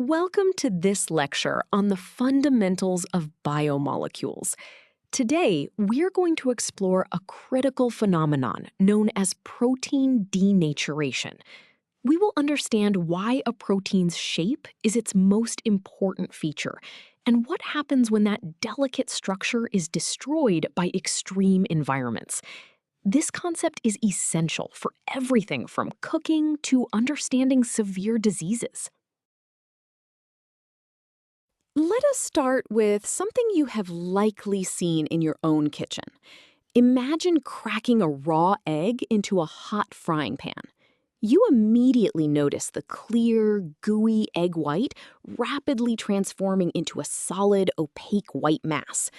Welcome to this lecture on the fundamentals of biomolecules. Today, we're going to explore a critical phenomenon known as protein denaturation. We will understand why a protein's shape is its most important feature and what happens when that delicate structure is destroyed by extreme environments. This concept is essential for everything from cooking to understanding severe diseases. Let us start with something you have likely seen in your own kitchen. Imagine cracking a raw egg into a hot frying pan. You immediately notice the clear, gooey egg white rapidly transforming into a solid, opaque white mass.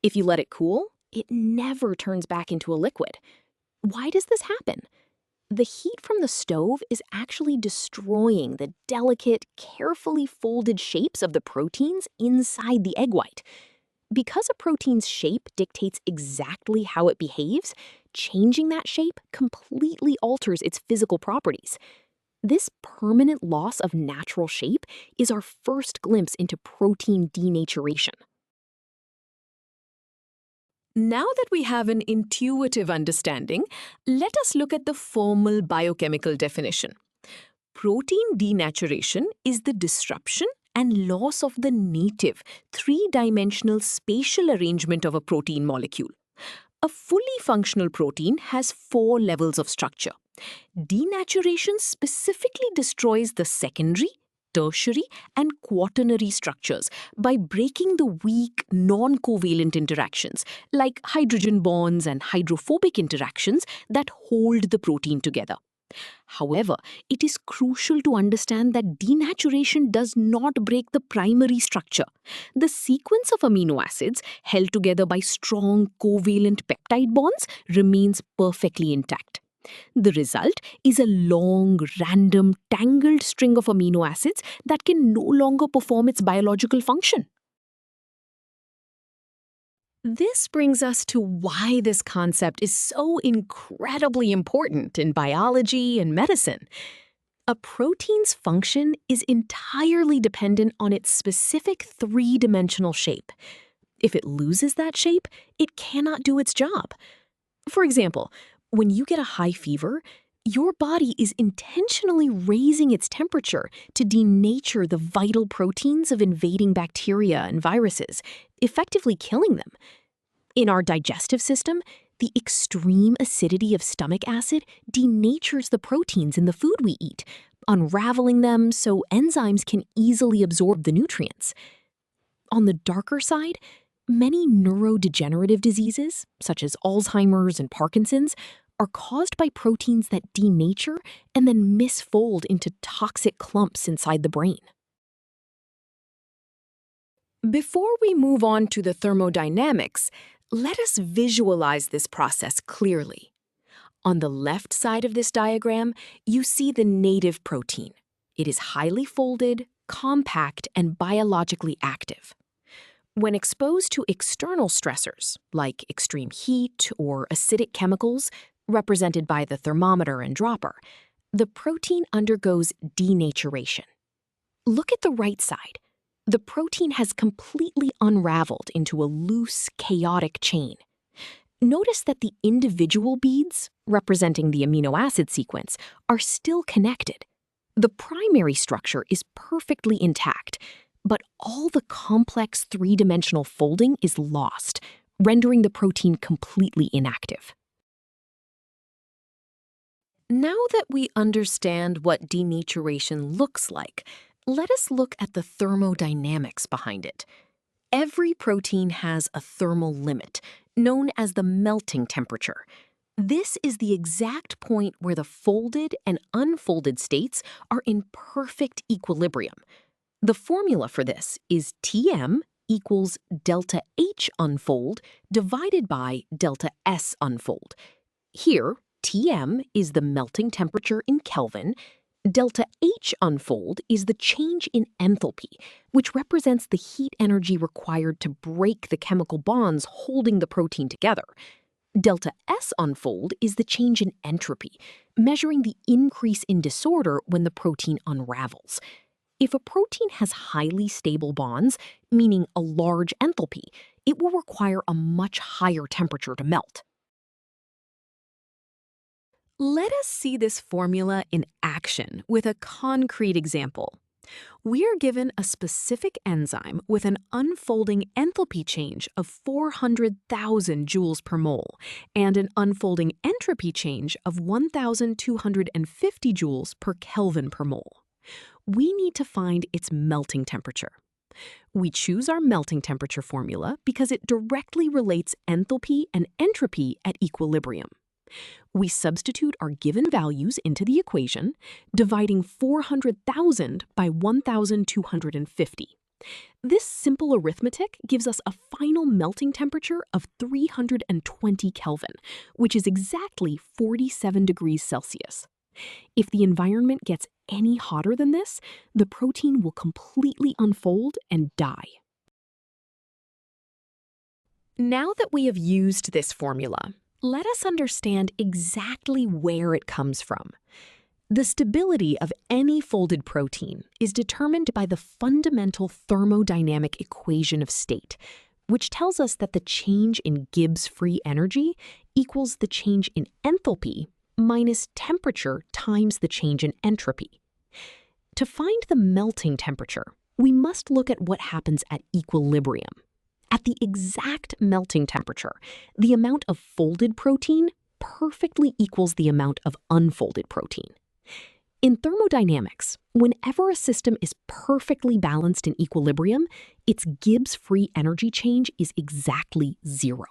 If you let it cool, it never turns back into a liquid. Why does this happen? The heat from the stove is actually destroying the delicate, carefully folded shapes of the proteins inside the egg white. Because a protein's shape dictates exactly how it behaves, changing that shape completely alters its physical properties. This permanent loss of natural shape is our first glimpse into protein denaturation. Now that we have an intuitive understanding, let us look at the formal biochemical definition. Protein denaturation is the disruption and loss of the native, three-dimensional spatial arrangement of a protein molecule. A fully functional protein has 4 levels of structure. Denaturation specifically destroys the secondary, tertiary, and quaternary structures by breaking the weak, non-covalent interactions, like hydrogen bonds and hydrophobic interactions that hold the protein together. However, it is crucial to understand that denaturation does not break the primary structure. The sequence of amino acids, held together by strong covalent peptide bonds, remains perfectly intact. The result is a long, random, tangled string of amino acids that can no longer perform its biological function. This brings us to why this concept is so incredibly important in biology and medicine. A protein's function is entirely dependent on its specific three-dimensional shape. If it loses that shape, it cannot do its job. For example, when you get a high fever, your body is intentionally raising its temperature to denature the vital proteins of invading bacteria and viruses, effectively killing them. In our digestive system, the extreme acidity of stomach acid denatures the proteins in the food we eat, unraveling them so enzymes can easily absorb the nutrients. On the darker side, many neurodegenerative diseases, such as Alzheimer's and Parkinson's, are caused by proteins that denature and then misfold into toxic clumps inside the brain. Before we move on to the thermodynamics, let us visualize this process clearly. On the left side of this diagram, you see the native protein. It is highly folded, compact, and biologically active. When exposed to external stressors, like extreme heat or acidic chemicals, represented by the thermometer and dropper, the protein undergoes denaturation. Look at the right side. The protein has completely unraveled into a loose, chaotic chain. Notice that the individual beads, representing the amino acid sequence, are still connected. The primary structure is perfectly intact, but all the complex three-dimensional folding is lost, rendering the protein completely inactive. Now that we understand what denaturation looks like, let us look at the thermodynamics behind it. Every protein has a thermal limit, known as the melting temperature. This is the exact point where the folded and unfolded states are in perfect equilibrium. The formula for this is Tm equals delta H unfold divided by delta S unfold. Here, Tm is the melting temperature in Kelvin. Delta H unfold is the change in enthalpy, which represents the heat energy required to break the chemical bonds holding the protein together. Delta S unfold is the change in entropy, measuring the increase in disorder when the protein unravels. If a protein has highly stable bonds, meaning a large enthalpy, it will require a much higher temperature to melt. Let us see this formula in action with a concrete example. We are given a specific enzyme with an unfolding enthalpy change of 400,000 joules per mole and an unfolding entropy change of 1,250 joules per Kelvin per mole. We need to find its melting temperature. We choose our melting temperature formula because it directly relates enthalpy and entropy at equilibrium. We substitute our given values into the equation, dividing 400,000 by 1,250. This simple arithmetic gives us a final melting temperature of 320 Kelvin, which is exactly 47 degrees Celsius. If the environment gets any hotter than this, the protein will completely unfold and die. Now that we have used this formula, let us understand exactly where it comes from. The stability of any folded protein is determined by the fundamental thermodynamic equation of state, which tells us that the change in Gibbs free energy equals the change in enthalpy minus temperature times the change in entropy. To find the melting temperature, we must look at what happens at equilibrium. At the exact melting temperature, the amount of folded protein perfectly equals the amount of unfolded protein. In thermodynamics, whenever a system is perfectly balanced in equilibrium, its Gibbs free energy change is exactly zero.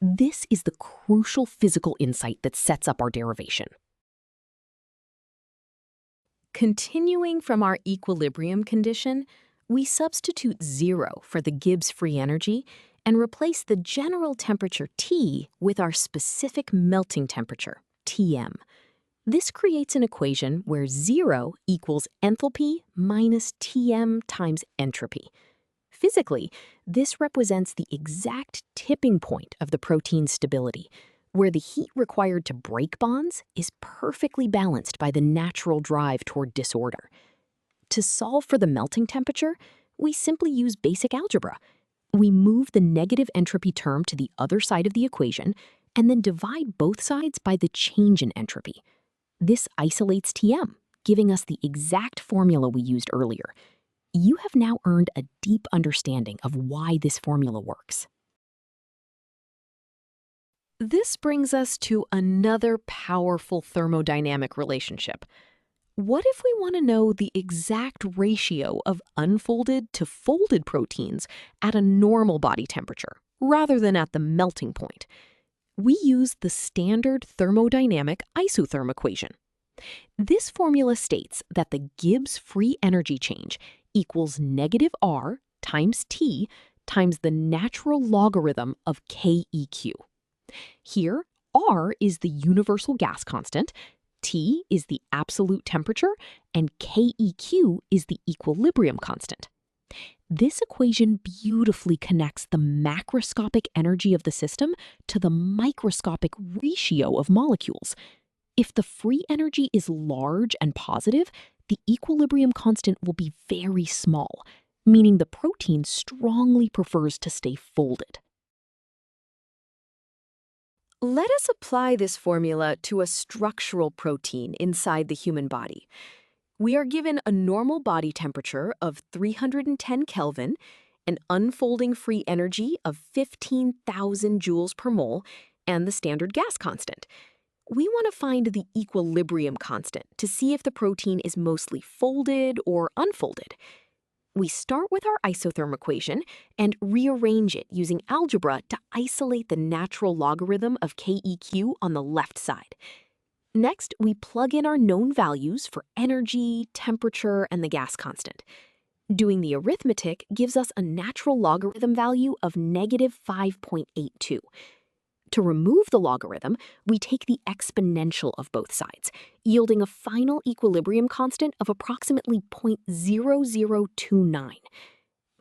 This is the crucial physical insight that sets up our derivation. Continuing from our equilibrium condition, we substitute 0 for the Gibbs free energy and replace the general temperature T with our specific melting temperature, Tm. This creates an equation where 0 equals enthalpy minus Tm times entropy. Physically, this represents the exact tipping point of the protein's stability, where the heat required to break bonds is perfectly balanced by the natural drive toward disorder. To solve for the melting temperature, we simply use basic algebra. We move the negative entropy term to the other side of the equation and then divide both sides by the change in entropy. This isolates Tm, giving us the exact formula we used earlier. You have now earned a deep understanding of why this formula works. This brings us to another powerful thermodynamic relationship. What if we want to know the exact ratio of unfolded to folded proteins at a normal body temperature, rather than at the melting point? We use the standard thermodynamic isotherm equation. This formula states that the Gibbs free energy change equals negative R times T times the natural logarithm of KEQ. Here, R is the universal gas constant, T is the absolute temperature, and KEQ is the equilibrium constant. This equation beautifully connects the macroscopic energy of the system to the microscopic ratio of molecules. If the free energy is large and positive, the equilibrium constant will be very small, meaning the protein strongly prefers to stay folded. Let us apply this formula to a structural protein inside the human body. We are given a normal body temperature of 310 Kelvin, an unfolding free energy of 15,000 joules per mole, and the standard gas constant. We want to find the equilibrium constant to see if the protein is mostly folded or unfolded. We start with our isotherm equation and rearrange it using algebra to isolate the natural logarithm of KEQ on the left side. Next, we plug in our known values for energy, temperature, and the gas constant. Doing the arithmetic gives us a natural logarithm value of negative 5.82. To remove the logarithm, we take the exponential of both sides, yielding a final equilibrium constant of approximately 0.0029.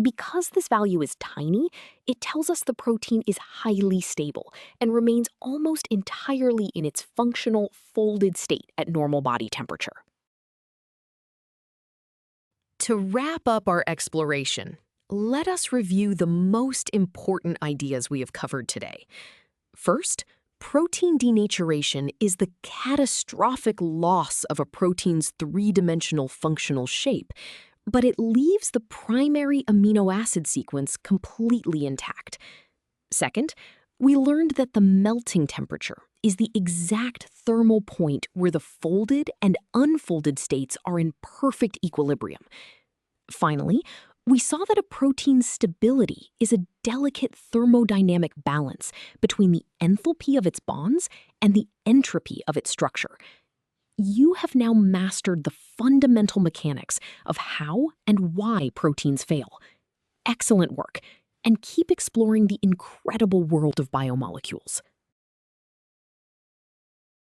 Because this value is tiny, it tells us the protein is highly stable and remains almost entirely in its functional folded state at normal body temperature. To wrap up our exploration, let us review the most important ideas we have covered today. First, protein denaturation is the catastrophic loss of a protein's three-dimensional functional shape, but it leaves the primary amino acid sequence completely intact. Second, we learned that the melting temperature is the exact thermal point where the folded and unfolded states are in perfect equilibrium. Finally, we saw that a protein's stability is a delicate thermodynamic balance between the enthalpy of its bonds and the entropy of its structure. You have now mastered the fundamental mechanics of how and why proteins fail. Excellent work, and keep exploring the incredible world of biomolecules.